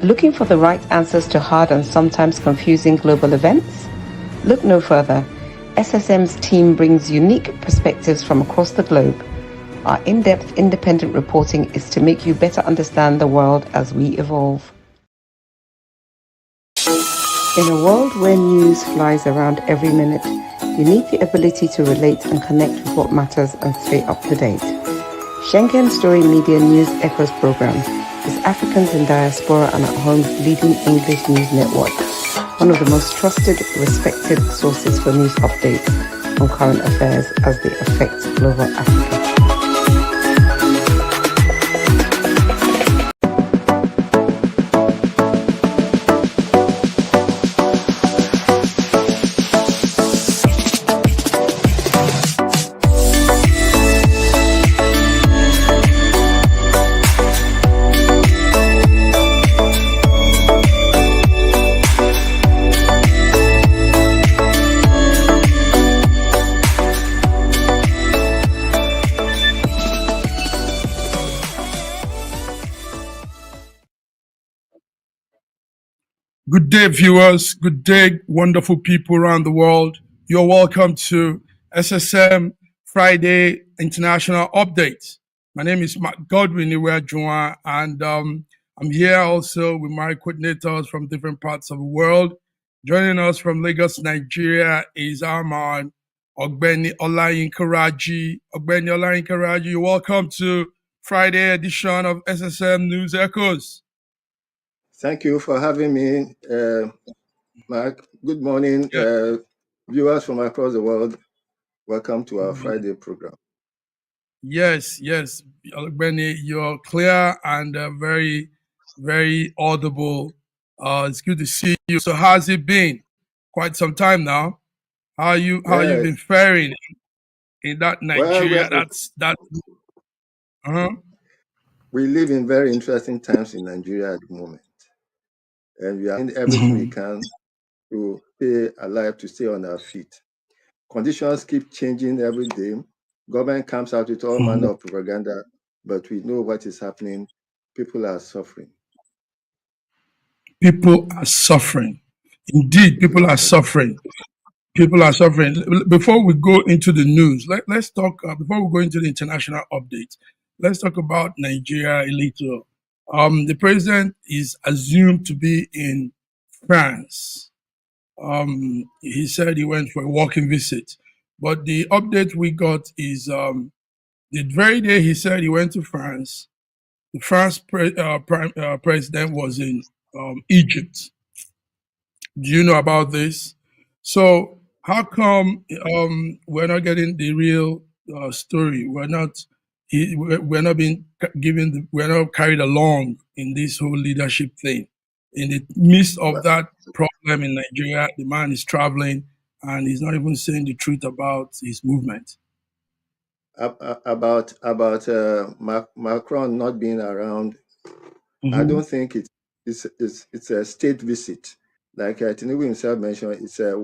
Looking for the right answers to hard and sometimes confusing global events? Look no further. SSM's team brings unique perspectives from across the globe. Our in-depth independent reporting is to make you better understand the world as we evolve. In a world where news flies around every minute, you need the ability to relate and connect with what matters and stay up to date. Schengen Story Media News Echoes program is Africans in Diaspora and at Home's leading English news network, one of the most trusted, respected sources for news updates on current affairs as they affect global Africa. Good day, viewers. Good day, wonderful people around the world. You're welcome to SSM Friday International Update. My name is Mark Godwin Iweajuwa, and I'm here also with my coordinators from different parts of the world. Joining us from Lagos, Nigeria is our man, Ogbeni Olayinka Raji. Ogbeni Olayinka Raji, you're welcome to Friday edition of SSM News Echoes. Thank you for having me, Mark. Good morning, viewers from across the world. Welcome to our Friday program. Yes, Benny, you're clear and very, very audible. It's good to see you. So, how's it been? Quite some time now. How you been faring in that Nigeria? We live in very interesting times in Nigeria at the moment, and we are doing everything we can to stay alive, to stay on our feet. Conditions keep changing every day. Government comes out with all manner of propaganda, but we know what is happening. People are suffering. People are suffering. Indeed, people are suffering. People are suffering. Before we go into the news, let's talk, before we go into the international update, let's talk about Nigeria a little. The president is assumed to be in France. He said he went for a walking visit. But the update we got is the very day he said he went to France, the France president was in Egypt. Do you know about this? So how come we're not getting the real story? We're not being given. We're not carried along in this whole leadership thing. In the midst of that problem in Nigeria, the man is traveling and he's not even saying the truth about his movement. About Macron not being around, I don't think it's a state visit. Like Tinubu himself mentioned, it's a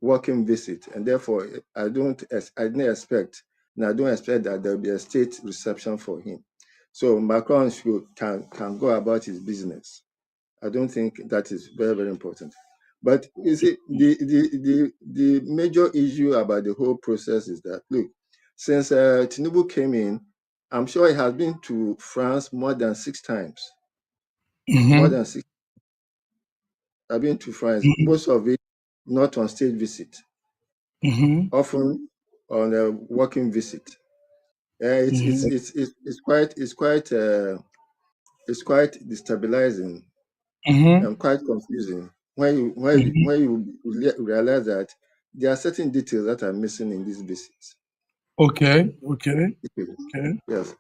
working visit, and therefore I didn't expect, and I don't expect that there'll be a state reception for him. So Macron can go about his business. I don't think that is very, very important. But you see, the major issue about the whole process is that, look, since Tinubu came in, I'm sure he has been to France more than 6 times. More than 6. I've been to France, most of it not on state visit, often on a working visit. It's quite destabilizing and quite confusing when you realize that there are certain details that are missing in these visits. Okay. Yes,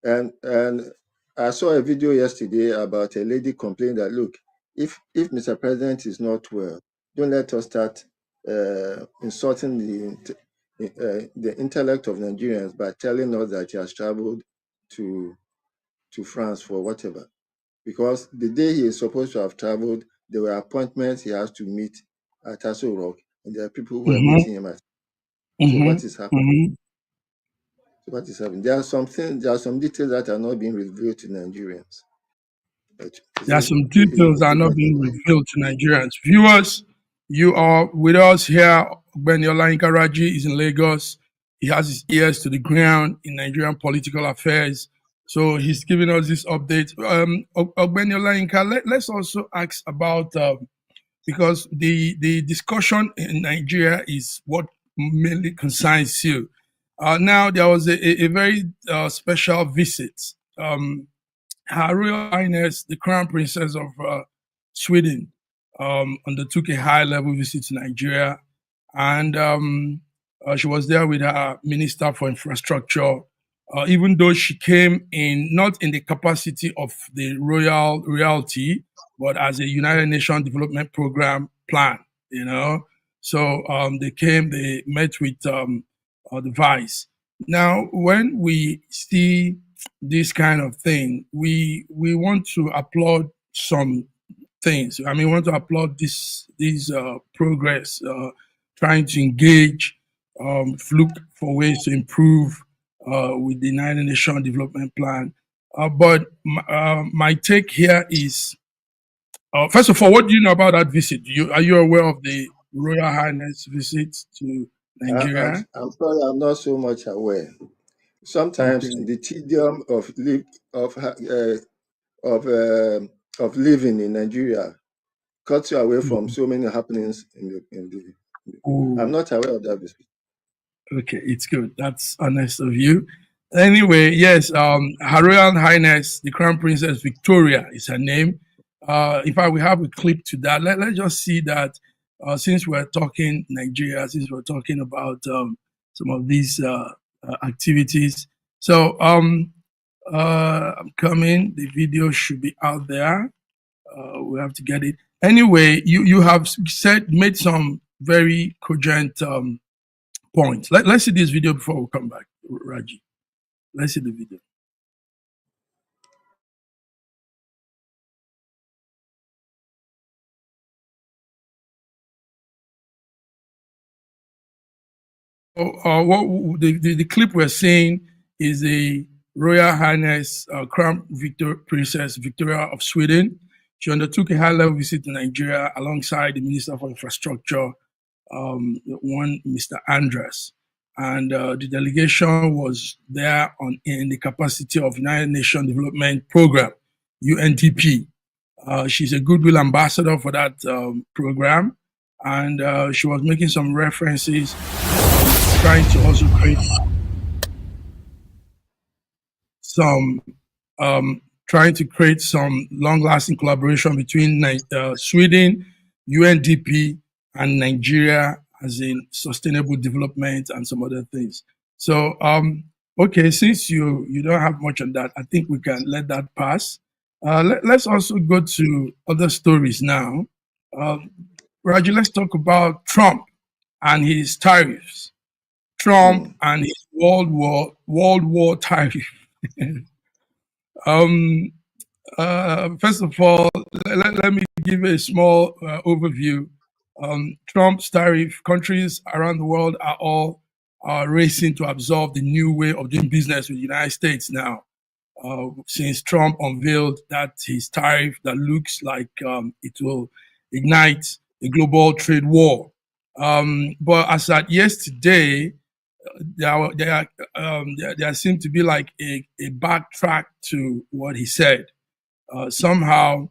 and then I saw a video yesterday about a lady complaining that, look, if Mr. President is not well, don't let us start insulting the intellect of Nigerians by telling us that he has traveled to France for whatever. Because the day he is supposed to have traveled, there were appointments he has to meet at Aso Rock, and there are people who are meeting him at. So what is happening? What is happening? There are some details that are not being revealed to Nigerians. There are some details that are not being revealed to Nigerians. Viewers, you are with us here. Ogbeni Raji is in Lagos. He has his ears to the ground in Nigerian political affairs. So he's giving us this update. Ogbeni Olayinka, let's also ask about, because the discussion in Nigeria is what mainly concerns you. Now, there was a very special visit. Her Royal Highness, the Crown Princess of Sweden, undertook a high-level visit to Nigeria, and she was there with her Minister for Infrastructure. Even though she came in not in the capacity of the royalty, but as a United Nations Development Program plan, you know. So they came, they met with the vice. Now, when we see this kind of thing, we want to applaud some things. I mean, we want to applaud this progress, trying to engage, look for ways to improve with the United Nations Development Plan. But my take here is, first of all, what do you know about that visit? Are you aware of the Royal Highness visit to Nigeria? I'm sorry, I'm not so much aware. Sometimes Okay. the tedium of living in Nigeria cuts you away from so many happenings I'm not aware of that. Okay, it's good. That's honest of you. Anyway, yes, Her Royal Highness, the Crown Princess Victoria is her name. In fact, we have a clip to that. Let's just see that since we're talking Nigeria, since we're talking about some of these activities. So I'm coming. The video should be out there. We have to get it. Anyway, you have made some very cogent points. Let's see this video before we come back, Raji. Let's see the video. What the clip we're seeing is the Royal Highness Crown Princess Victoria of Sweden. She undertook a high-level visit to Nigeria alongside the Minister for Infrastructure, one Mr. Andres. And the delegation was there in the capacity of United Nations Development Program, UNDP. She's a goodwill ambassador for that program, and she was making some references, trying to also create some long-lasting collaboration between Sweden, UNDP, and Nigeria, as in sustainable development and some other things. So, okay, since you don't have much on that, I think we can let that pass. Let's also go to other stories now. Raji, let's talk about Trump and his tariffs. Trump and his World War tariff. First of all, let me give a small overview. Trump's tariff, countries around the world are all racing to absorb the new way of doing business with the United States now. Since Trump unveiled that his tariff that looks like it will ignite a global trade war. But as at yesterday, there seemed to be like a backtrack to what he said. Somehow,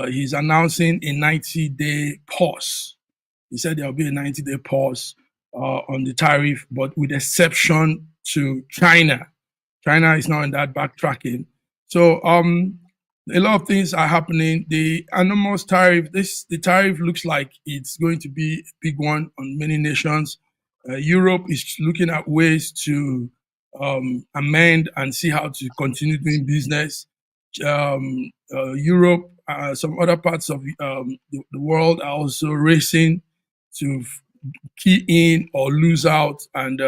he's announcing a 90-day pause. He said there'll be a 90-day pause on the tariff, but with exception to China. China is now in that backtracking. So a lot of things are happening. The anonymous tariff, the tariff looks like it's going to be a big one on many nations. Europe is looking at ways to amend and see how to continue doing business. Europe, some other parts of the world are also racing to key in or lose out, and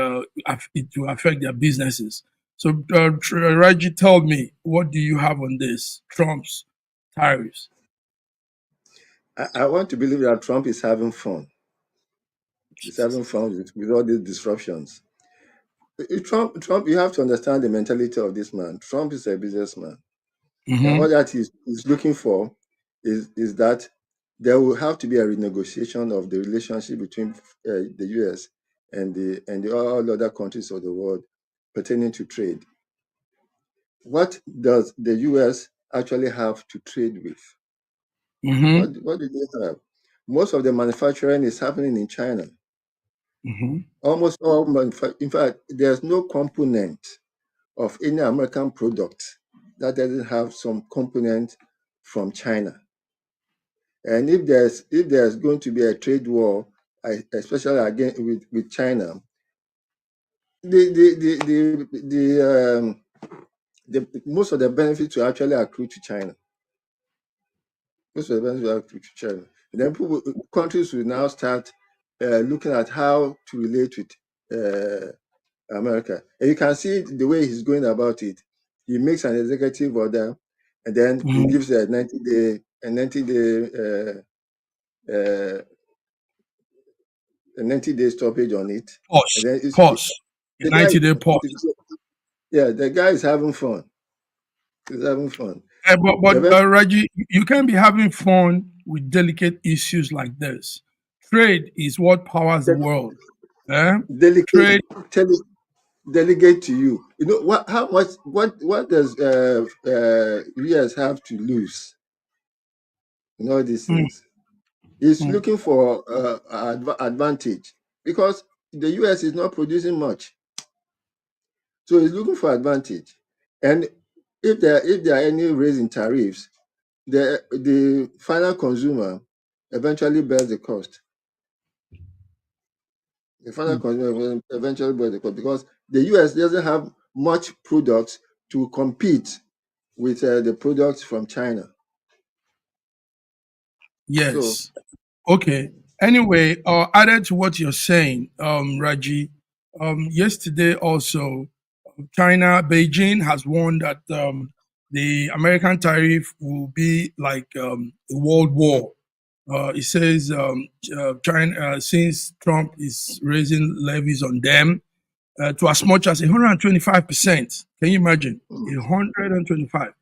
it will affect their businesses. So, Raji, tell me, what do you have on this, Trump's tariffs? I want to believe that Trump is having fun. He's having fun with all these disruptions. Trump, you have to understand the mentality of this man. Trump is a businessman. And Mm-hmm. what that is looking for is that there will have to be a renegotiation of the relationship between the US and the all other countries of the world pertaining to trade. What does the US actually have to trade with? Mm-hmm. What do they have? Most of the manufacturing is happening in China. Mm-hmm. Almost all in fact, there's no component of any American product that doesn't have some component from China. And if there's going to be a trade war, especially again with China, the the the the most of the benefits will actually accrue to China. Most of the benefits will accrue to China. And then countries will now start looking at how to relate with America. And you can see the way he's going about it. He makes an executive order, and then he Mm-hmm. gives a 90 day stoppage on it. And Pause. then Pause. A the guy, 90-day pause. yeah, the guy is having fun. He's having fun. But The Raji, you can't be having fun with delicate issues like this. Trade is what powers the world. Eh? delegate, Trade. delegate to you. You know what? How much? What does US have to lose in all these Mm, things? He's mm. looking for advantage because the US is not producing much, so he's looking for advantage. And if there are any raise in tariffs, the final consumer eventually bears the cost. The final Mm. consumer will eventually bears the cost because the US doesn't have much products to compete with the products from China. So Yes. Okay. Anyway, added to what you're saying, Raji, yesterday also, China, Beijing has warned that the American tariff will be like a world war. It says China, since Trump is raising levies on them to as much as 125%. Can you imagine? 125.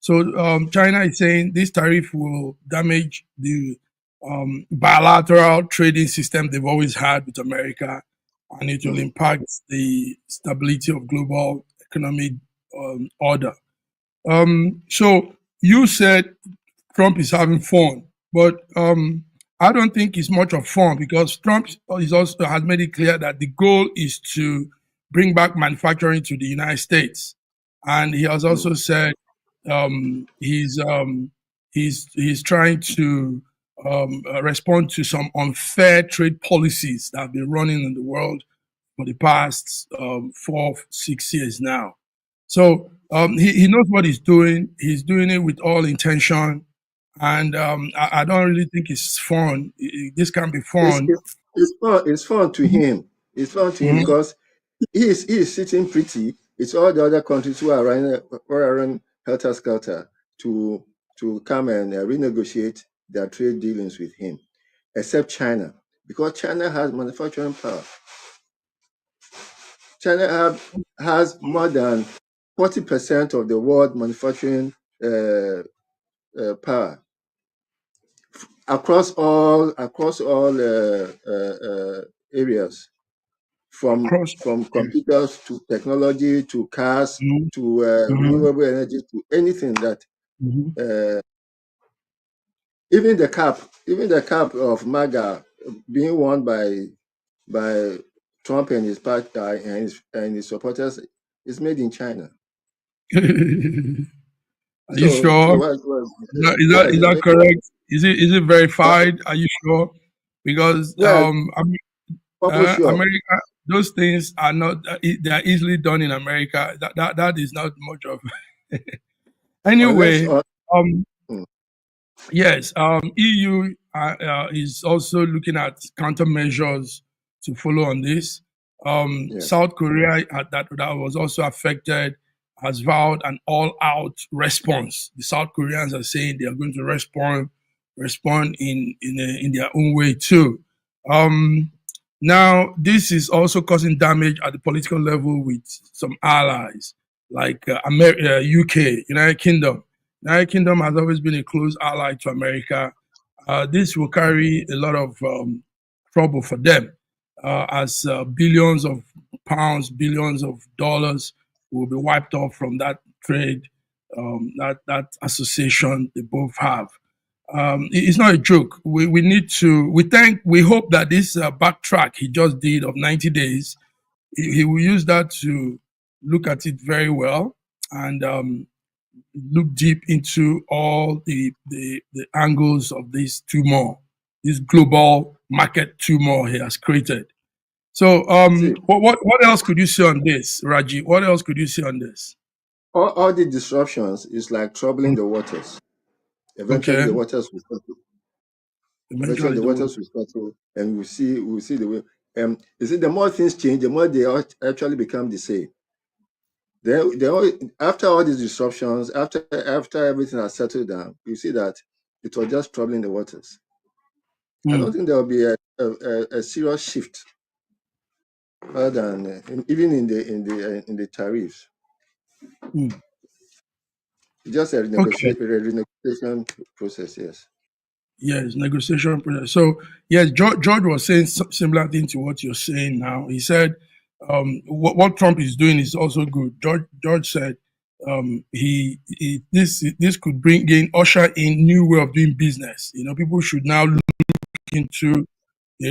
So China is saying this tariff will damage the bilateral trading system they've always had with America, and it will mm, impact the stability of global economic order. So you said Trump is having fun, but I don't think it's much of fun because Trump is also has made it clear that the goal is to bring back manufacturing to the United States, and he has mm, also said um, he's um, he's trying to respond to some unfair trade policies that have been running in the world for the past 4, 6 years now. So he knows what he's doing. He's doing it with all intention. And I don't really think it's fun. This can be it's, fun. it's, it's fun. It's fun to him. It's fun to him Mhm. because he is sitting pretty. It's all the other countries who are running helter skelter to come and renegotiate their trade dealings with him, except China, because China has manufacturing power. China has more than 40% of the world manufacturing power across all areas, from Across. Yes. computers to technology to cars Mhm. to Mhm. renewable energy to anything that Mhm. uh, even the cap of MAGA being worn by Trump and his party and his supporters is made in China. Are you So sure? yes, Is it's that made. correct? Is it uh, verified? Are you sure? Because well, almost sure. America, those things are not. They are easily done in America. That is not much of. Unless Anyway, um, mm, yes, EU is also looking at countermeasures to follow on this. yes. South Korea, that was also affected, has vowed an all-out response. The South Koreans are saying they are going to respond in their own way too. Um, Now, this is also causing damage at the political level with some allies like UK, United Kingdom. United Kingdom has always been a close ally to America. This will carry a lot of trouble for them, as billions of pounds, billions of dollars will be wiped off from that trade, that association they both have. It's not a joke. We need to. We hope that this backtrack he just did of 90 days, he will use that to look at it very well and look deep into all the angles of this turmoil, this global market turmoil he has created. So, See, what else could you say on this, Raji? What else could you say on this? all the disruptions is like troubling the waters. Eventually, Okay, the waters will settle. Eventually, eventually the they will. waters will settle, and we'll see the way. You see, the more things change, the more they actually become the same. After all these disruptions, after everything has settled down, you see that it was just troubling the waters. I don't think there will be a serious shift other than even in the tariffs. Mm. Just a Okay. renegotiation process, yes. Yes, negotiation process. So yes, George was saying similar thing to what you're saying now. He said what Trump is doing is also good. George said he this could bring in usher in new way of doing business. People should now look into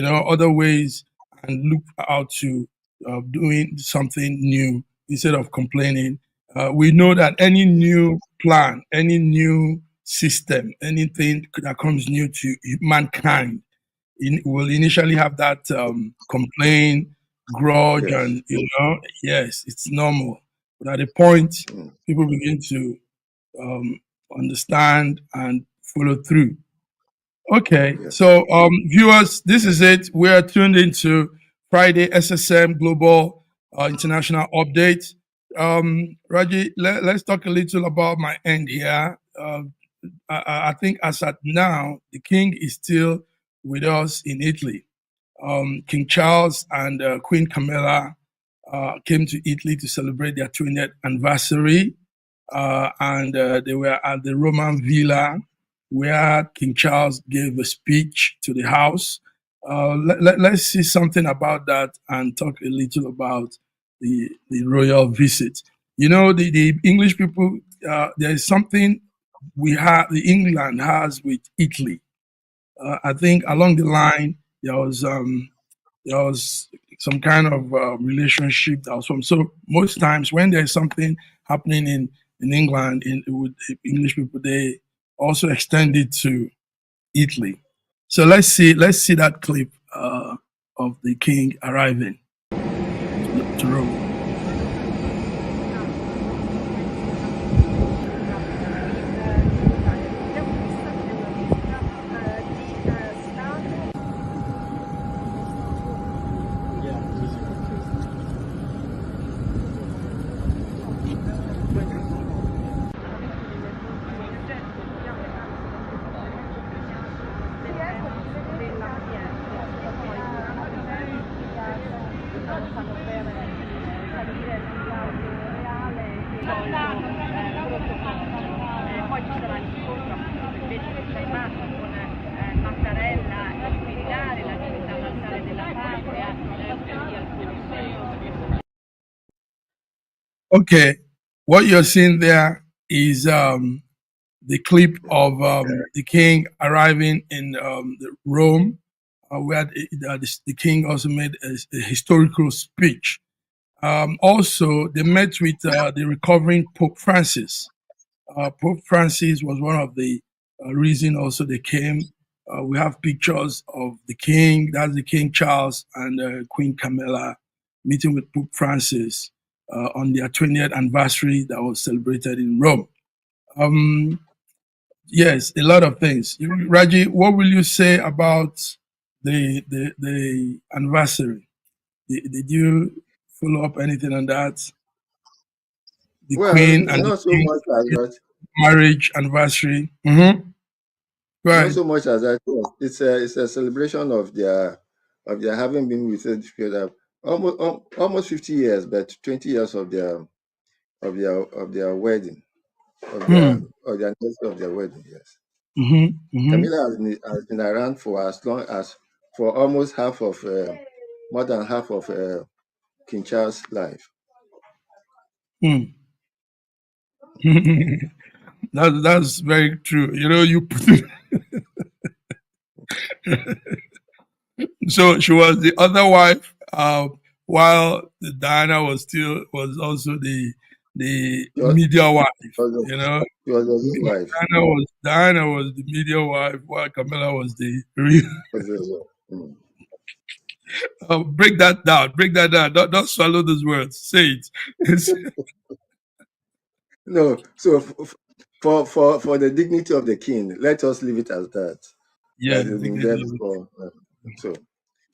other ways and look out to doing something new instead of complaining. We know that any new plan, any new system, anything that comes new to mankind, will initially have that complaint, grudge, Yes. and yes, it's normal. But at a point, Mm, people begin to um, understand and follow through. Okay, yes. so viewers, this is it. We are tuned into Friday SSM Global International Update. Raji, let's talk a little about my end here. I think as at now, the king is still with us in Italy. King Charles and Queen Camilla came to Italy to celebrate their 20th anniversary, and they were at the Roman Villa where King Charles gave a speech to the house. Let's see something about that and talk a little about the royal visit. The English people, there is something the England has with Italy. I think along the line there was some kind of relationship that was from. So most times when there's something happening in England, with English people, they also extend it to Italy. So let's see that clip of the king arriving to Rome. Okay, what you're seeing there is the clip of the king arriving in Rome, where the king also made a historical speech. Also, they met with the recovering Pope Francis. Pope Francis was one of the reason also they came. We have pictures of the king, that's the King Charles and Queen Camilla meeting with Pope Francis on their 20th anniversary that was celebrated in Rome. Um, yes, a lot of things. Raji, what will you say about the anniversary? Did you follow up anything on that? The Well, Queen and the not so King much as that. marriage anniversary. Mm-hmm. Not Right. so much as that. It's a celebration of their having been with it together almost 50 years, but 20 years of their wedding. of their Hmm. anniversary of their wedding. Yes, Mm-hmm. Camilla has been around for as long as for almost half of more than half of King Charles' life. Mm-hmm. That's very true. You put it. So she was the other wife, while Diana was also the She was, media wife. was, You know, she was a wife. Diana was the media wife, while Camilla was the real. Was a, mm. Break that down. Break that down. Don't swallow those words. Say it. It's, No, so for the dignity of the king, let us leave it as that. yeah, That the has been there dignity of it. before. So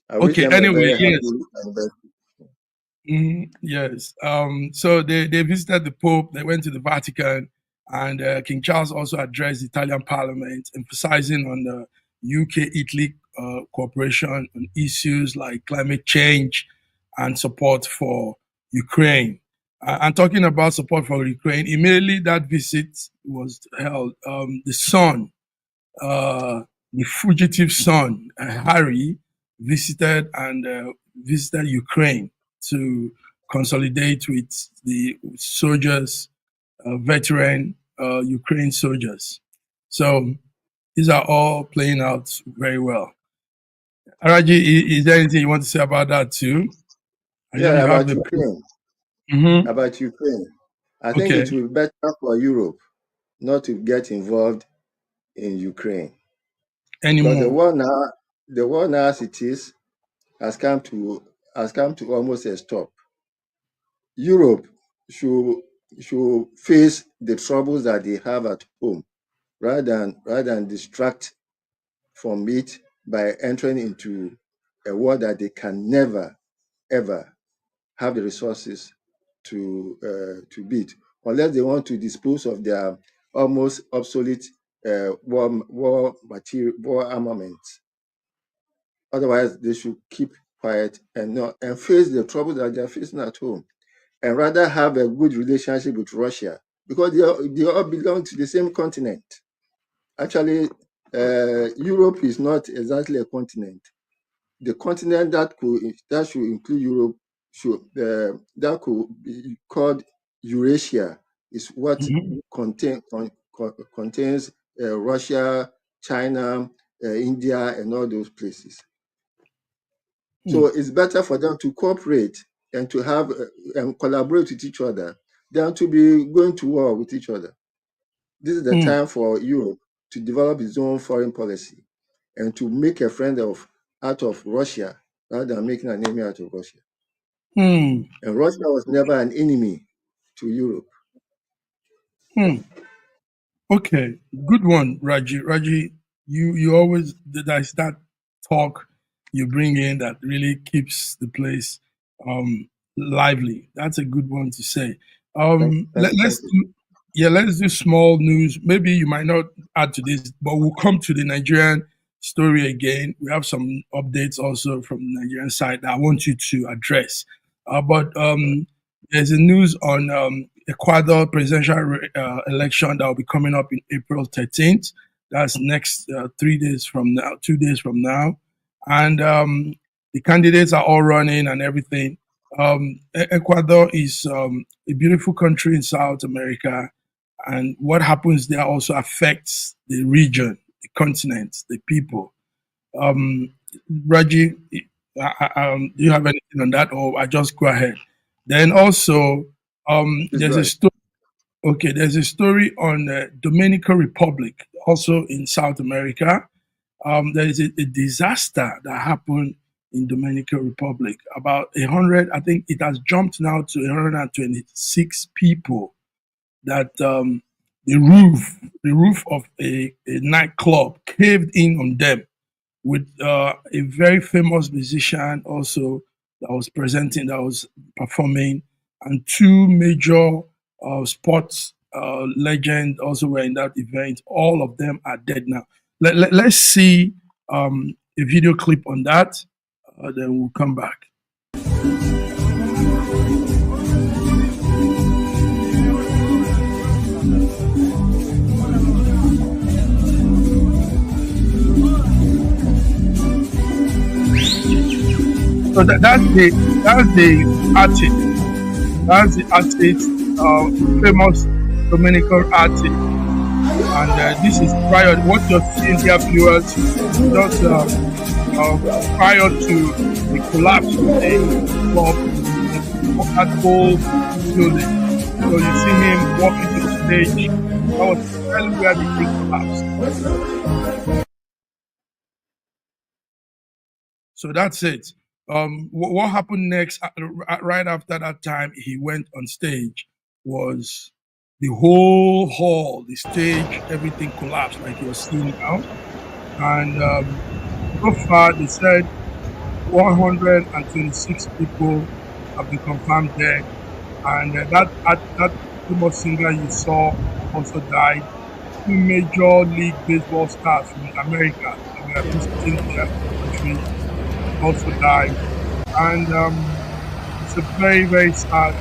I wish Okay. them a Anyway, very happy yes. anniversary. Yes. So they visited the Pope. They went to the Vatican, and King Charles also addressed the Italian Parliament, emphasizing on the UK-Italy cooperation on issues like climate change and support for Ukraine. And talking about support for Ukraine, immediately that visit was held. The son, uh, the fugitive son, Harry, visited Ukraine to consolidate with the soldiers, veteran Ukraine soldiers. So these are all playing out very well. Araji, is there anything you want to say about that too? I know Yeah, you have about the. Ukraine. Mhm. About Ukraine. I think Okay, it will be better for Europe not to get involved in Ukraine because anymore. the war now as it is has come to almost a stop. Europe should should face the troubles that they have at home rather than distract from it by entering into a war that they can never ever have the resources to beat unless they want to dispose of their almost obsolete war armaments. Otherwise, they should keep quiet and face the trouble that they are facing at home, and rather have a good relationship with Russia because they all belong to the same continent. Actually, Europe is not exactly a continent. The continent that should include Europe that could be called Eurasia is what Mhm. contains Russia, China, India, and all those places. So Mm, it's better for them to cooperate and to have and collaborate with each other than to be going to war with each other. This is the mm, time for Europe to develop its own foreign policy and to make a friend out of Russia rather than making an enemy out of Russia. mm, And Russia was never an enemy to Europe. mm. Okay, good one, Raji. Raji, you always there's that talk you bring in that really keeps the place lively. That's a good one to say. Thank Let's you. do, yeah, let's do small news. Maybe you might not add to this, but we'll come to the Nigerian story again. We have some updates also from the Nigerian side that I want you to address. But there's a news on Ecuador presidential election that will be coming up in April 13th. That's next 3 days from now, 2 days from now. And the candidates are all running and everything. Ecuador is a beautiful country in South America. And what happens there also affects the region, the continent, the people. Um, Raji, do you have anything on that, or I just go ahead? Then also, It's there's a right. story. Okay, there's a story on the Dominican Republic, also in South America. There is a disaster that happened in Dominican Republic. About 100, I think it has jumped now to 126 people that the roof of a nightclub caved in on them with a very famous musician also that was performing, and two major sports legends also were in that event. All of them are dead now. Let's see a video clip on that, then we'll come back. So that's the artist. That's the artist, famous Dominican artist. And this is prior. What you're seeing here, viewers, is just prior to the collapse of the club, that whole building. So you see him walking to the stage. That was exactly where the thing collapsed. So that's it. What happened next, right after that time he went on stage, was the whole hall, the stage, everything collapsed like you're seeing now. And so far, they said 126 people have been confirmed dead. And that famous singer you saw also died. 2 major league baseball stars from America that were visiting their country also died. And it's a very, very sad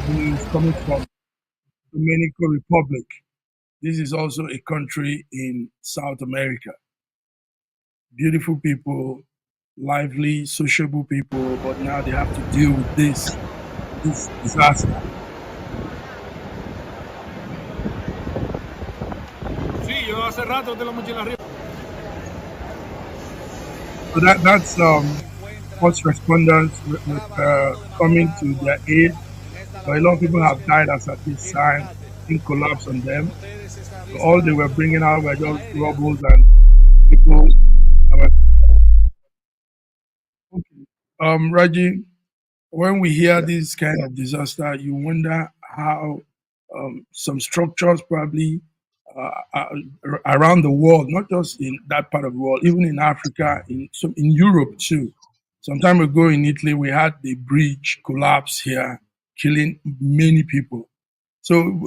news coming from Dominican Republic. This is also a country in South America. Beautiful people, lively, sociable people, but now they have to deal with this disaster. Sí, yo hace rato te la mochila arriba. So that's first responders coming to their aid. But a lot of people have died as at this time, in collapse on them. So all they were bringing out were just rubbles and people. Raji, when we hear this kind of disaster, you wonder how some structures probably around the world, not just in that part of the world, even in Africa, in Europe too. Some time ago in Italy, we had the bridge collapse here, killing many people. So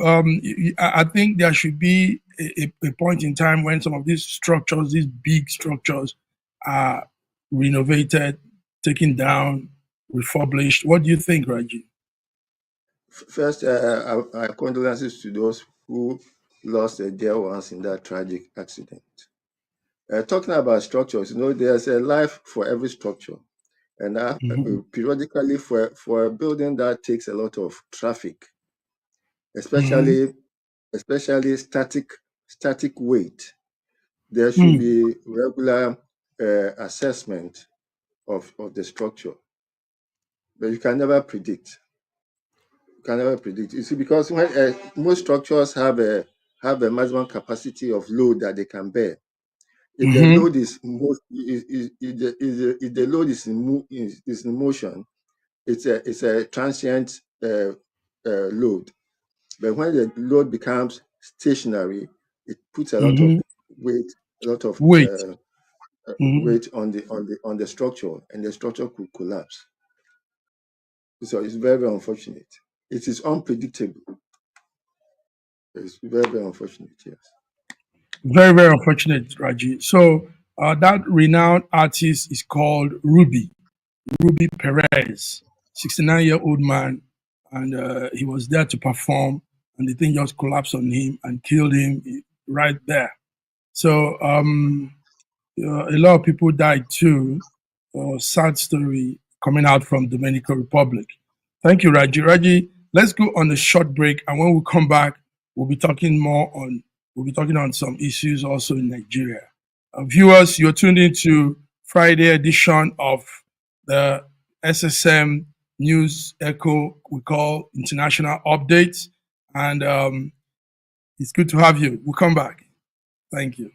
I think there should be a point in time when some of these structures, these big structures, are renovated, taken down, refurbished. What do you think, Raji? First, our condolences to those who lost their dear ones in that tragic accident. Talking about structures, there's a life for every structure. And periodically for a building that takes a lot of traffic, especially static weight, there should be regular assessment of the structure. But you can never predict. You see, because when most structures have a maximum capacity of load that they can bear. If the load is if the load is in motion, it's a transient load. But when the load becomes stationary, it puts a lot of weight, weight on the structure, and the structure could collapse. So it's very, very unfortunate. It is unpredictable. It's very, very unfortunate, yes. Very, very unfortunate, Raji. So that renowned artist is called Ruby Perez, 69-year-old man, and he was there to perform, and the thing just collapsed on him and killed him right there. So a lot of people died too. Sad story coming out from Dominican Republic. Thank you, Raji. Raji, let's go on a short break, and when we come back, we'll be talking on some issues also in Nigeria. Viewers, you're tuned into Friday edition of the SSM News Echo we call International Updates, and it's good to have you. We'll come back. Thank you.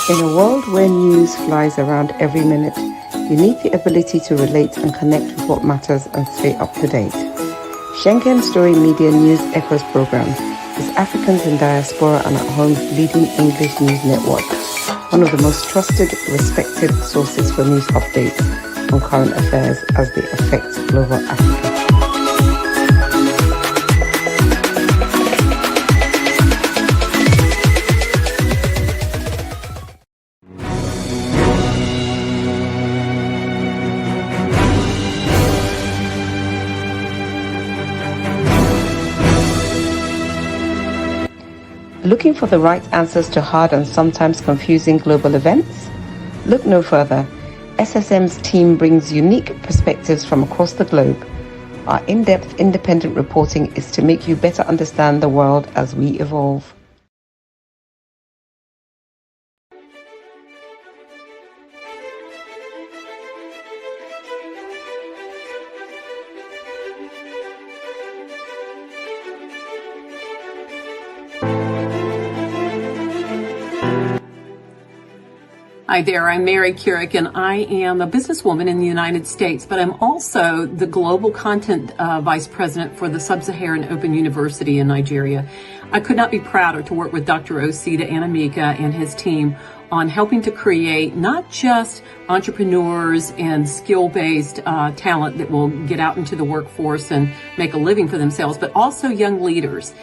In a world where news flies around every minute, you need the ability to relate and connect with what matters and stay up to date. Schengen Story Media News Echoes program is Africans in Diaspora and at Home's leading English news network, one of the most trusted, respected sources for news updates on current affairs as they affect global Africa. Looking for the right answers to hard and sometimes confusing global events? Look no further. SSM's team brings unique perspectives from across the globe. Our in-depth independent reporting is to make you better understand the world as we evolve. Hi there, I'm Mary Keurig, and I am a businesswoman in the United States, but I'm also the Global Content Vice President for the Sub-Saharan Open University in Nigeria. I could not be prouder to work with Dr. Osita Anamika and his team on helping to create not just entrepreneurs and skill-based talent that will get out into the workforce and make a living for themselves, but also young leaders.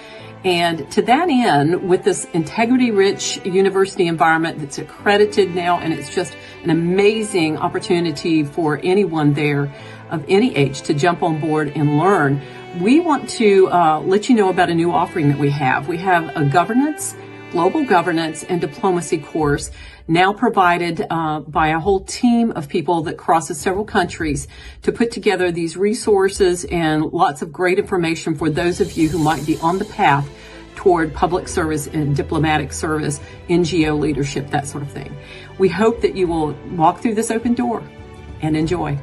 And to that end, with this integrity-rich university environment that's accredited now, and it's just an amazing opportunity for anyone there of any age to jump on board and learn, we want to let you know about a new offering that we have. We have a global governance and diplomacy course now provided by a whole team of people that crosses several countries to put together these resources and lots of great information for those of you who might be on the path toward public service and diplomatic service, NGO leadership, that sort of thing. We hope that you will walk through this open door and enjoy.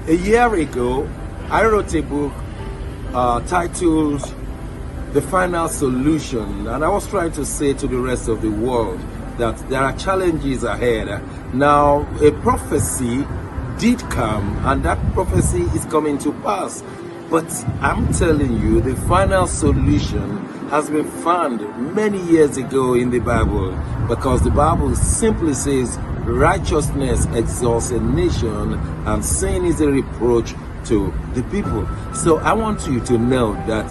A year ago, I wrote a book titled The Final Solution, and I was trying to say to the rest of the world that there are challenges ahead. Now, a prophecy did come, and that prophecy is coming to pass. But I'm telling you, the final solution has been found many years ago in the Bible, because the Bible simply says righteousness exalts a nation and sin is a reproach to the people. So I want you to know that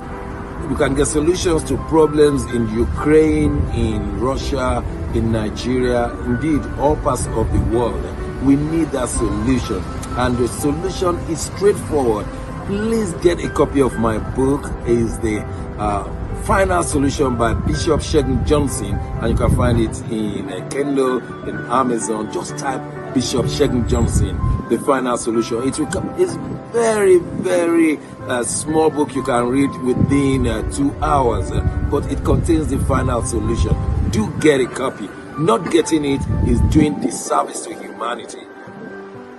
we can get solutions to problems in Ukraine, in Russia, in Nigeria, indeed all parts of the world. We need that solution, and the solution is straightforward. Please get a copy of my book. It's the Final Solution by Bishop Schengen Johnson, and you can find it in Kindle, in Amazon. Just type Bishop Schengen Johnson, The Final Solution. It will come. It's very, very small book you can read within 2 hours, but it contains the final solution. Do get a copy. Not getting it is doing disservice to humanity.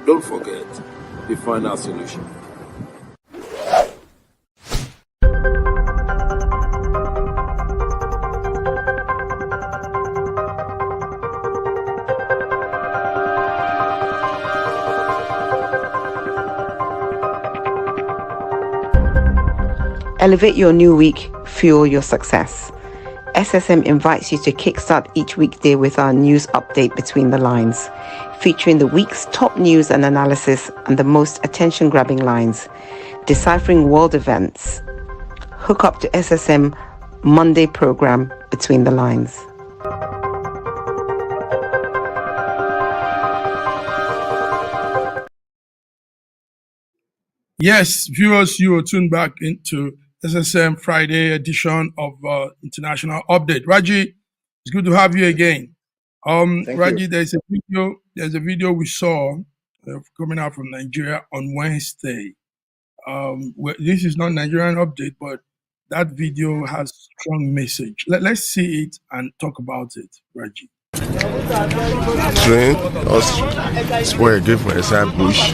Don't forget the final solution. Elevate your new week, fuel your success. SSM invites you to kickstart each weekday with our news update Between the Lines, featuring the week's top news and analysis and the most attention-grabbing lines, deciphering world events. Hook up to SSM Monday program Between the Lines. Yes, viewers, you are tuned back into SSM Friday edition of International Update. Raji, it's good to have you again. Raji, you. there's a video we saw coming out from Nigeria on Wednesday. This is not Nigerian Update, but that video has strong message. Let's see it and talk about it, Raji. Train us swear give for inside bush.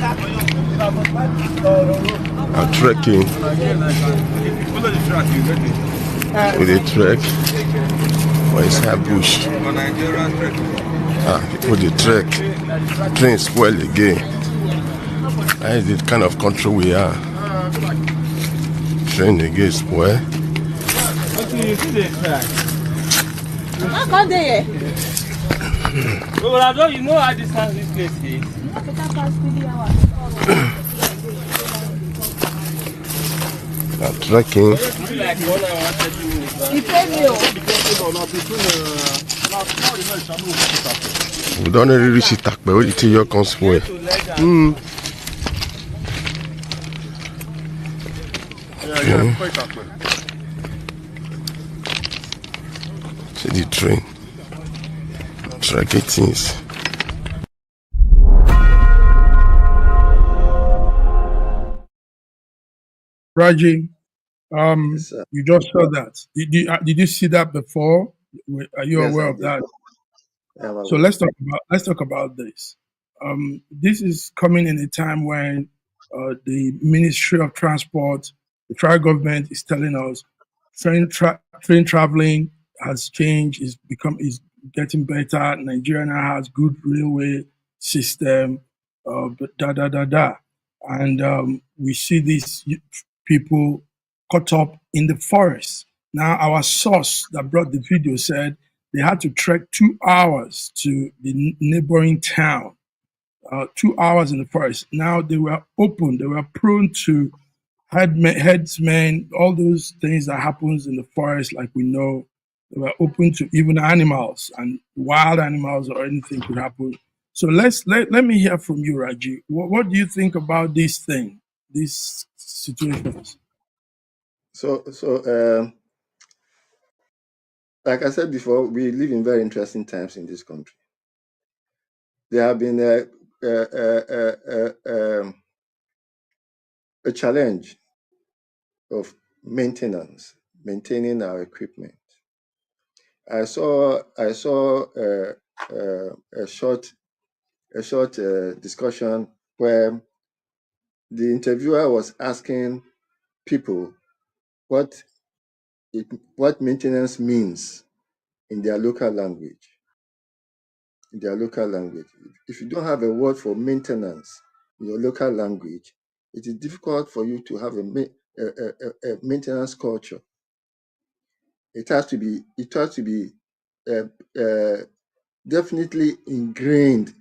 I'm trekking with a trek for inside bush. With the trek, train spoil again. That is the kind of country we are. Train again spoil. You know how distance this place is. I'm trekking. We don't really reach it, but we till you come spoil. Okay. See the train. Track it is. Raji, Yes, sir. you just saw that. Did you see that before? Are you Yes, aware I of did. that? I am So aware. let's talk about this. This is coming in a time when the Ministry of Transport, the federal government is telling us train traveling has changed, is getting better. Nigeria now has good railway system, and we see these people caught up in the forest. Now, our source that brought the video said they had to trek 2 hours to the neighboring town, 2 hours in the forest. Now they were open, they were prone to headsmen, all those things that happens in the forest, like we know. They were open to even animals and wild animals or anything could happen. So let me hear from you, Raji. What do you think about this thing, these situations? So, like I said before, we live in very interesting times in this country. There have been a challenge of maintaining our equipment. I saw a short discussion where the interviewer was asking people what maintenance means in their local language. If you don't have a word for maintenance in your local language, it is difficult for you to have a maintenance culture. It has to be definitely ingrained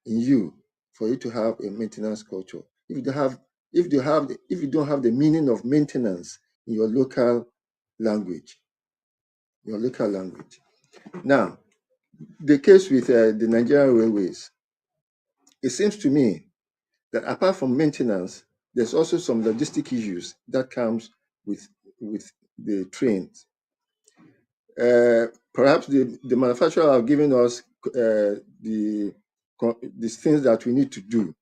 in you for you to have a maintenance culture. If you don't have the meaning of maintenance in your local language, Now, the case with the Nigerian railways, it seems to me that apart from maintenance, there's also some logistic issues that comes with the trains. Perhaps the manufacturer have given us the things that we need to do.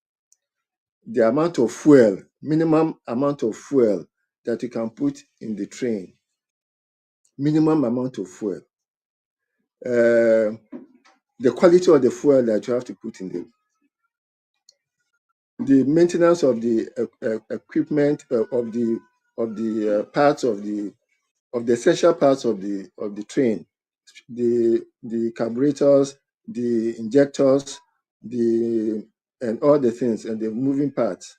The amount of fuel, minimum amount of fuel that you can put in the train, minimum amount of fuel. The quality of the fuel that you have to put in the maintenance of the equipment of the parts of the essential parts of the train, the carburetors, the injectors, and all the things and the moving parts.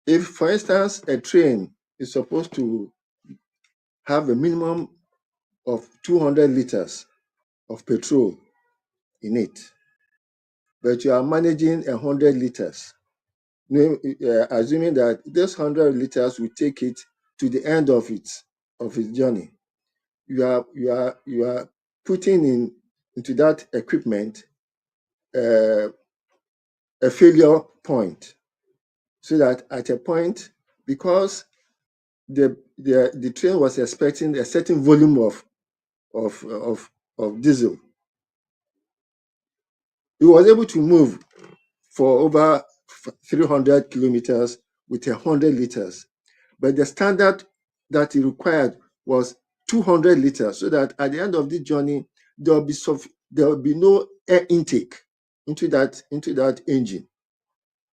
If, for instance, a train is supposed to have a minimum of 200 liters of petrol in it, but you are managing 100 liters, assuming that this 100 liters will take it to the end of its journey, you are putting into that equipment a failure point, so that at a point, because the train was expecting a certain volume of diesel, it was able to move for over 300 kilometers with 100 liters. But the standard that it required was 200 liters, so that at the end of the journey, there will be no air intake into that engine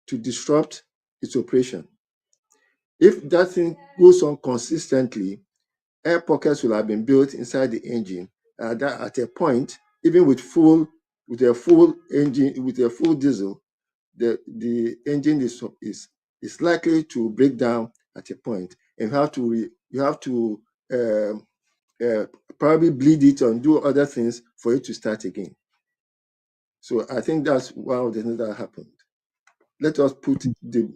to disrupt its operation. If that thing goes on consistently, air pockets will have been built inside the engine at a point, even with a full engine, with a full diesel, the engine is likely to break down at a point, and you have to probably bleed it and do other things for it to start again. So I think that's one of the things that happened. Let us put the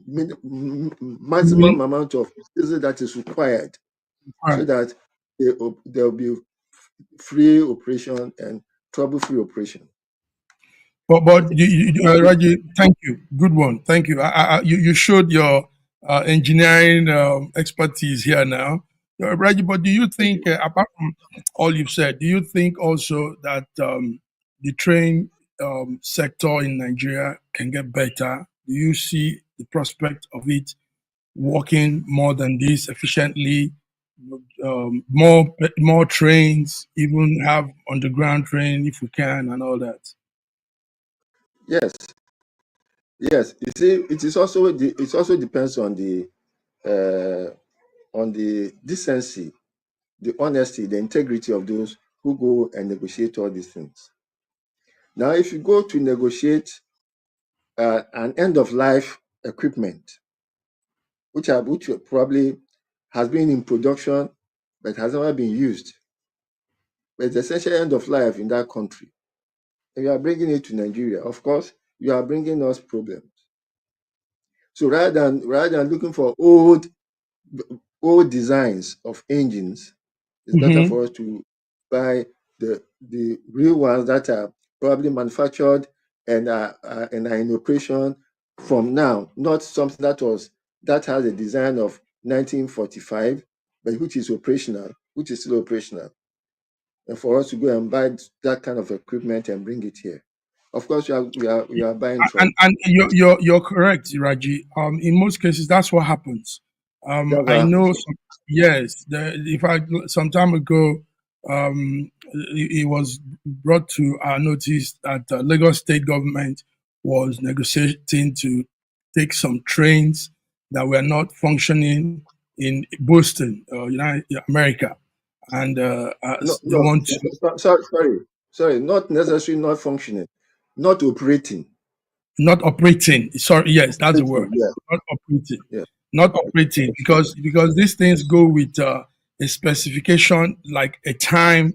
maximum amount of diesel that is required, so that there will be free operation and trouble-free operation. But Raji, thank you. Good one. Thank you. You showed your engineering expertise here now. Reggie, but do you think, apart from all you've said, do you think also that the train sector in Nigeria can get better? Do you see the prospect of it working more than this efficiently? More trains, even have underground train if we can, and all that. Yes, yes. You see, it also depends on the decency, the honesty, the integrity of those who go and negotiate all these things. Now, if you go to negotiate an end of life equipment, which probably has been in production but has never been used, but it's essentially end of life in that country, and you are bringing it to Nigeria, of course, you are bringing us problems. So rather than looking for old designs of engines, it's better for us to buy the real ones that are probably manufactured and are in operation from now, not something that has a design of 1945, but which is still operational. And for us to go and buy that kind of equipment and bring it here, of course, we are buying trouble. And you're correct, Raji. In most cases, that's what happens. I know. Yes, some time ago, it was brought to our notice that Lagos state government was negotiating to take some trains that were not functioning in Boston, United America, and they want to. Sorry, not necessarily not functioning, not operating. Not operating. Sorry, yes, that's the word. Yeah. Not operating. Yeah. Not operating because these things go with a specification, like a time,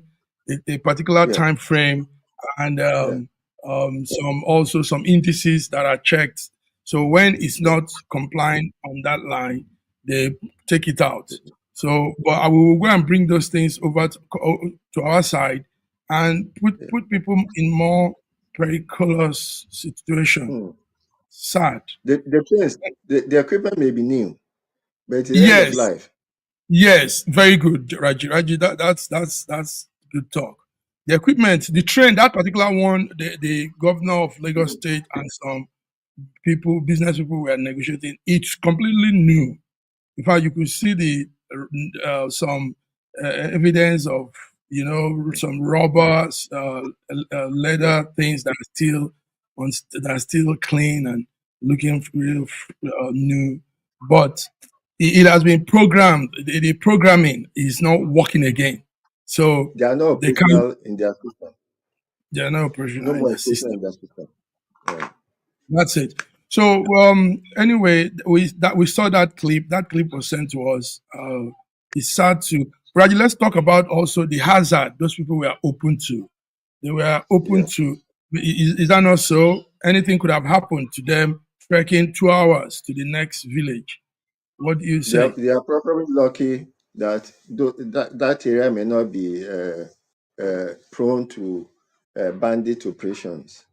a particular time frame, and some indices that are checked. So when it's not complying on that line, they take it out. So, but I will go and bring those things over to our side and put people in more perilous situation. Sad. The equipment may be new, but it's end of life. Yes, very good, Raji. That's good talk. The equipment, the train, that particular one, the governor of Lagos State and some business people were negotiating. It's completely new. In fact, you could see some evidence of some rubber, leather things that are still clean and looking real new, but it has been programmed. The programming is not working again, so they are not operational in their system. They are not operational in their system. Yeah. That's it. So anyway, we saw that clip. That clip was sent to us. It's sad to. Raji, let's talk about also the hazard those people were open to. They were open to. Is that not so? Anything could have happened to them trekking 2 hours to the next village. What do you say? They are probably lucky that that area may not be prone to bandit operations,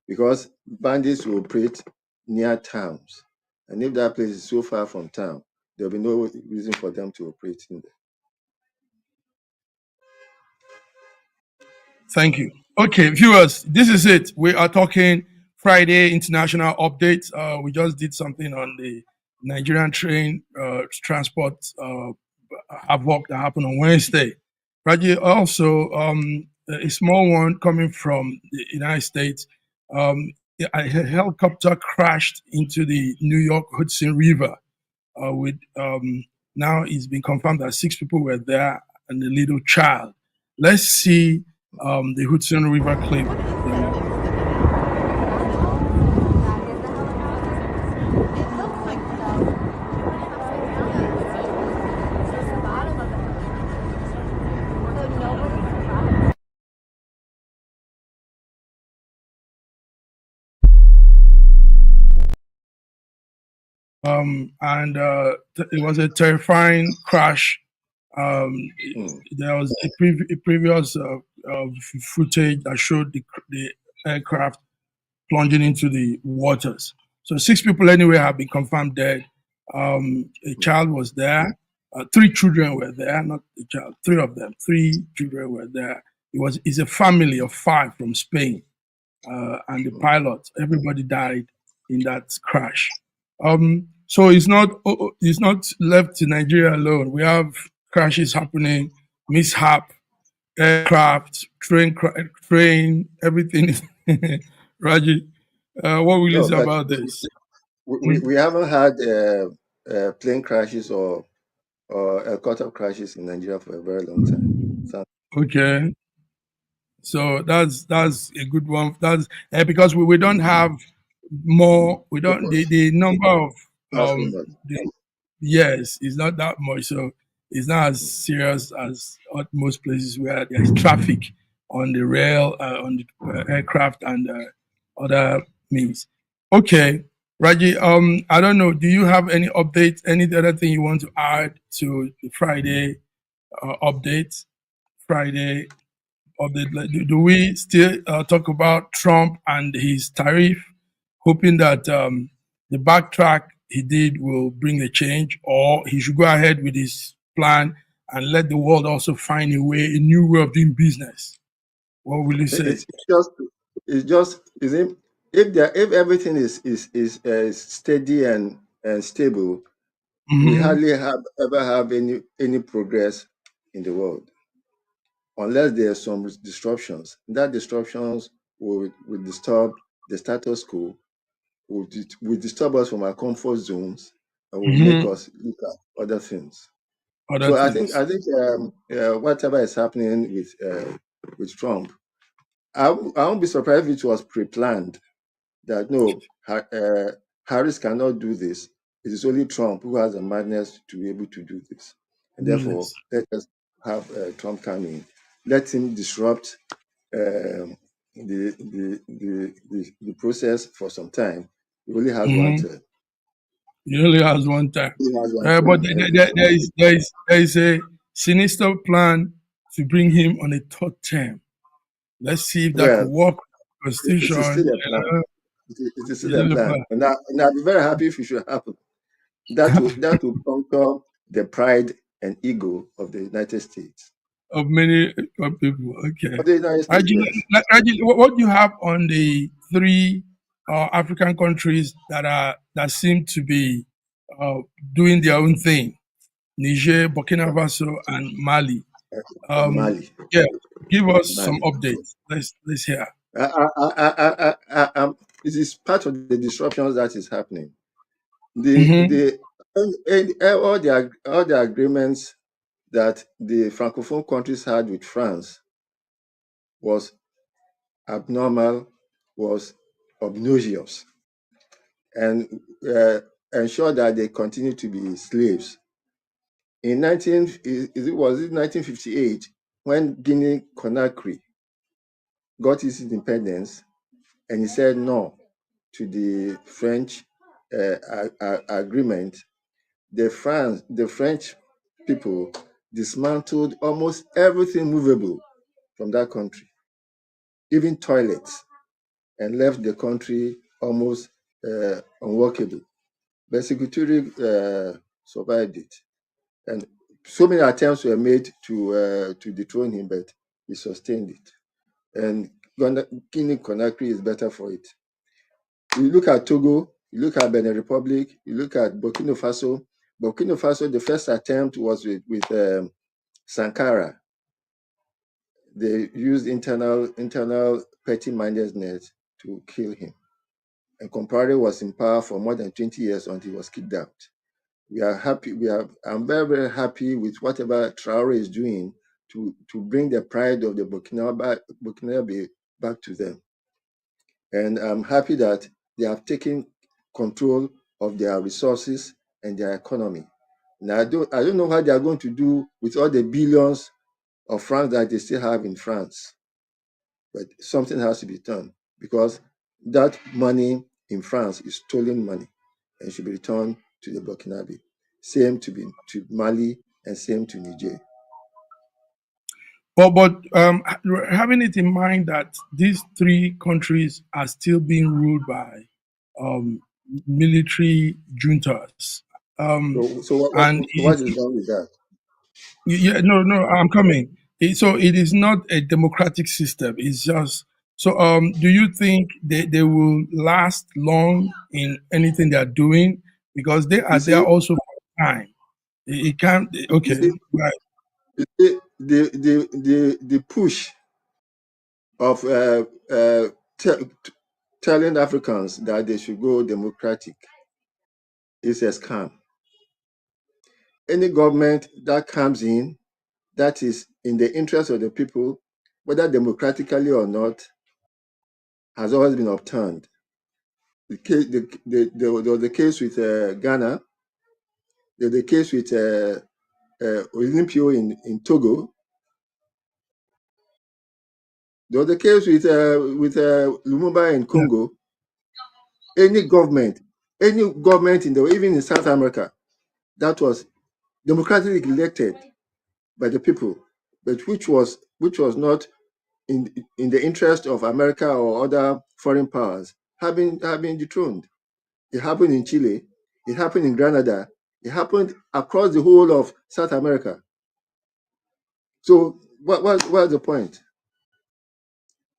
because bandits will operate near towns, and if that place is so far from town, there'll be no reason for them to operate in there. Thank you. Okay, viewers, this is it. We are talking Friday international updates. We just did something on the Nigerian train transport havoc that happened on Wednesday. Raji, also a small one coming from the United States. A helicopter crashed into the New York Hudson River. Now it's been confirmed that 6 people were there and a little child. Let's see the Hudson River clip. It was a terrifying crash. There was a previous footage that showed the aircraft plunging into the waters. So 6 people anyway have been confirmed dead. A child was there. 3 children were there, not a child. 3 of them. 3 children were there. It's a family of 5 from Spain, and the pilot. Everybody died in that crash. So it's not left to Nigeria alone. We have crashes happening, mishap, aircraft, train, everything. Raji, what will you No, say but about this? we haven't had plane crashes or helicopter crashes in Nigeria for a very long time. So, Okay, so that's a good one. That's because we don't have more. We don't the number of that's too much. the yes, it's not that much. So it's not as serious as at most places where there's traffic on the rail, on the aircraft, and other means. Okay, Raji. I don't know. Do you have any updates? Any other thing you want to add to the Friday update? Friday update. Do we still talk about Trump and his tariff, hoping that the backtrack he did will bring a change, or he should go ahead with his plan and let the world also find a new way of doing business? What will you say? It's just if everything is steady and stable, we hardly ever have any progress in the world unless there are some disruptions. That disruptions will disturb the status quo, will disturb us from our comfort zones, and will make us look at other things. Other So I think things. whatever is happening with Trump, I won't be surprised if it was pre-planned. That no, Harris cannot do this. It is only Trump who has the madness to be able to do this, and therefore Business. let us have Trump come in. Let him disrupt the process for some time. He only has one term. He only has one time. He has one But term. there is a sinister plan to bring him on a 3rd term. Let's see if that could Well, work. it is still Constitution. a plan. It is still a Still a plan, plan. and I'd be very happy if it should happen. That will conquer the pride and ego of the United States. Of many people. Okay. Of the United States, yes. Raji, what do you have on the 3 African countries that seem to be doing their own thing? Niger, Burkina Faso, and Mali. Mali. Yeah, give us some Mali. updates. Let's hear. It is part of the disruptions that is happening. All the agreements that the Francophone countries had with France was abnormal, was obnoxious, and ensure that they continue to be slaves. In 1958 when Guinea Conakry got its independence, and he said no to the French agreement. The French people dismantled almost everything movable from that country, even toilets, and left the country almost unworkable. But Secretary survived it, and so many attempts were made to dethrone him, but he sustained it. And Guinea Conakry is better for it. You look at Togo, you look at Benin Republic, you look at Burkina Faso. Burkina Faso, the first attempt was with Sankara. They used internal petty-mindedness to kill him. And Compaoré was in power for more than 20 years until he was kicked out. We are happy. I'm very, very happy with whatever Traoré is doing to bring the pride of the Burkinabe back to them. And I'm happy that they have taken control of their resources and their economy. Now I don't know what they are going to do with all the billions of francs that they still have in France, but something has to be done because that money in France is stolen money and should be returned to the Burkinabe. Same to Mali and same to Niger. But having it in mind that these 3 countries are still being ruled by military juntas, So And what is wrong with that? yeah, no, I'm coming. So it is not a democratic system. It's just so. Do you think they will last long in anything they are doing because they You are there see, also for time? It can't. you Okay, see, right. the push of telling Africans that they should go democratic is a scam. Any government that comes in that is in the interest of the people, whether democratically or not, has always been upturned. There was the case with Ghana, there was the case with Olympio in Togo, there was the case with Lumumba in Yeah. Congo. Any government in the even in South America that was democratically elected by the people, but which was not in the interest of America or other foreign powers, have been dethroned. It happened in Chile, it happened in Grenada, it happened across the whole of South America. So what's the point?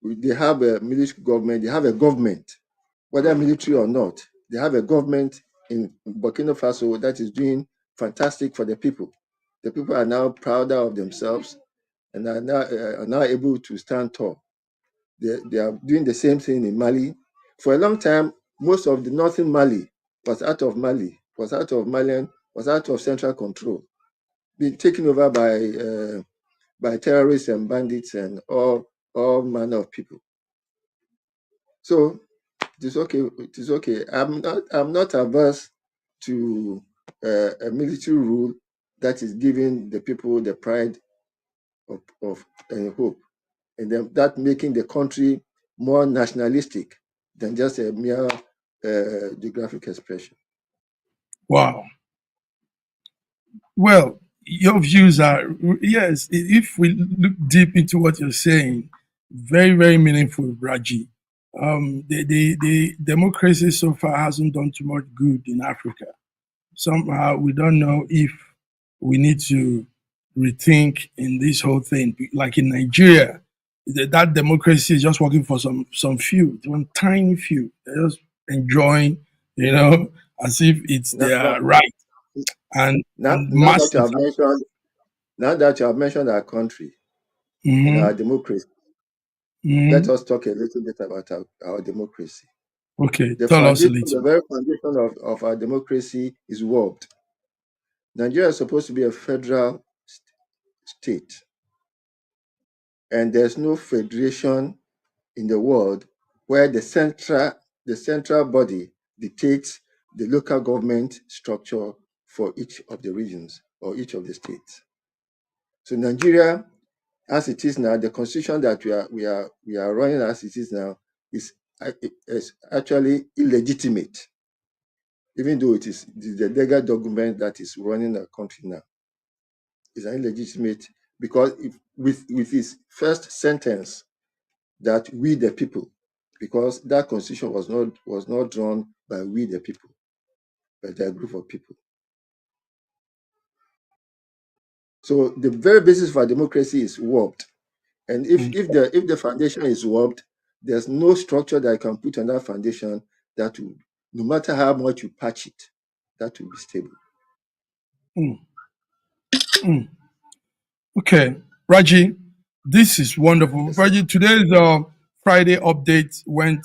They have a military government, they have a government, whether military or not, they have a government in Burkina Faso that is doing fantastic for the people. The people are now prouder of themselves and are now able to stand tall. They are doing the same thing in Mali. For a long time, most of the northern Mali was out of Mali, was out of Malian, was out of central control, being taken over by terrorists and bandits and all manner of people. So it is okay. It is okay. I'm not averse to a military rule that is giving the people the pride of hope, and then that making the country more nationalistic than just a mere geographic expression. Wow. Well, your views are yes. If we look deep into what you're saying, very very meaningful, Raji. The democracy so far hasn't done too much good in Africa. Somehow we don't know if we need to rethink in this whole thing. Like in Nigeria, that democracy is just working for some few, one tiny few. They're just enjoying, as if it's Now, their right. And now, and now that you masses. have mentioned, now that you have mentioned our country and our Mhm, democracy, let mhm. us talk a little bit about our democracy. Okay, The tell us a foundation, little. the very foundation of our democracy is warped. Nigeria is supposed to be a federal state, and there's no federation in the world where the central body dictates the local government structure for each of the regions or each of the states. So Nigeria, as it is now, the constitution that we are running as it is now is actually illegitimate, even though it is the legal document that is running the country now. It's illegitimate because with its first sentence that we the people, because that constitution was not drawn by we the people, but a group of people. So the very basis for democracy is warped. And if Mm, if the foundation is warped, there's no structure that you can put on that foundation that will, no matter how much you patch it, that will be stable. mm, mm. Okay, Raji, this is wonderful. Yes, sir. Raji, today's Friday update went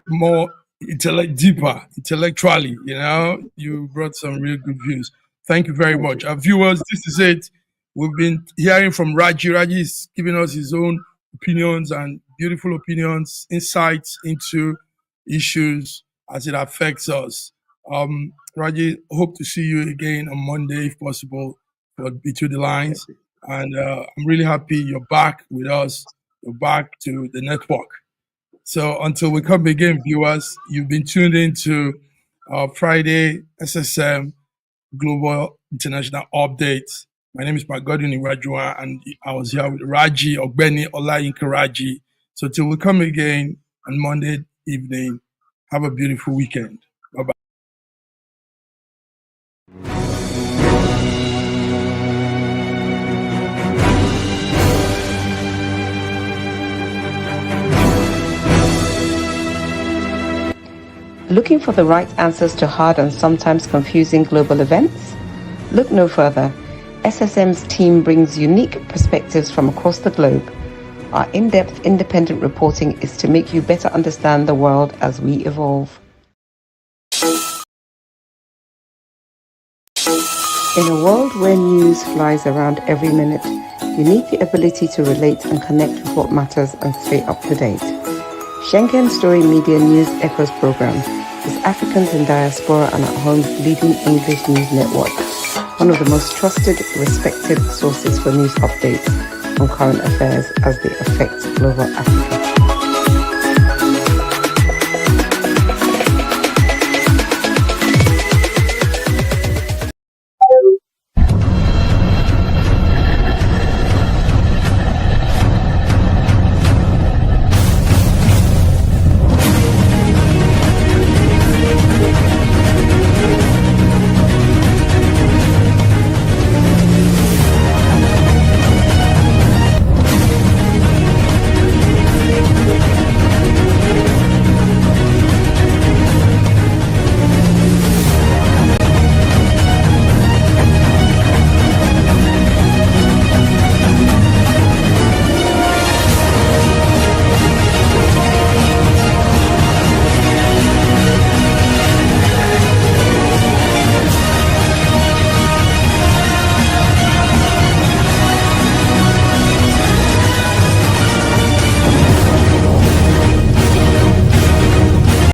more deeper intellectually. You brought some real good views. Thank you very Thank much. you. Our viewers, this is it. We've been hearing from Raji. Raji is giving us his own opinions and beautiful opinions, insights into issues as it affects us. Raji, hope to see you again on Monday if possible for Between the Thank Lines. you. And I'm really happy you're back with us. You're back to the network. So until we Thank you. come again, viewers, you've been tuned into Friday SSM Global International Updates. My name is Godwin Iwajua, and I was here with Raji Ogbeni Olayinka Raji. So till we come again on Monday evening, have a beautiful weekend. Bye bye. Looking for the right answers to hard and sometimes confusing global events? Look no further. SSM's team brings unique perspectives from across the globe. Our in-depth independent reporting is to make you better understand the world as we evolve. In a world where news flies around every minute, you need the ability to relate and connect with what matters and stay up to date. Schengen Story Media News Echoes program is Africans in Diaspora and at Home's leading English news network, one of the most trusted, respected sources for news updates on current affairs as they affect global Africa.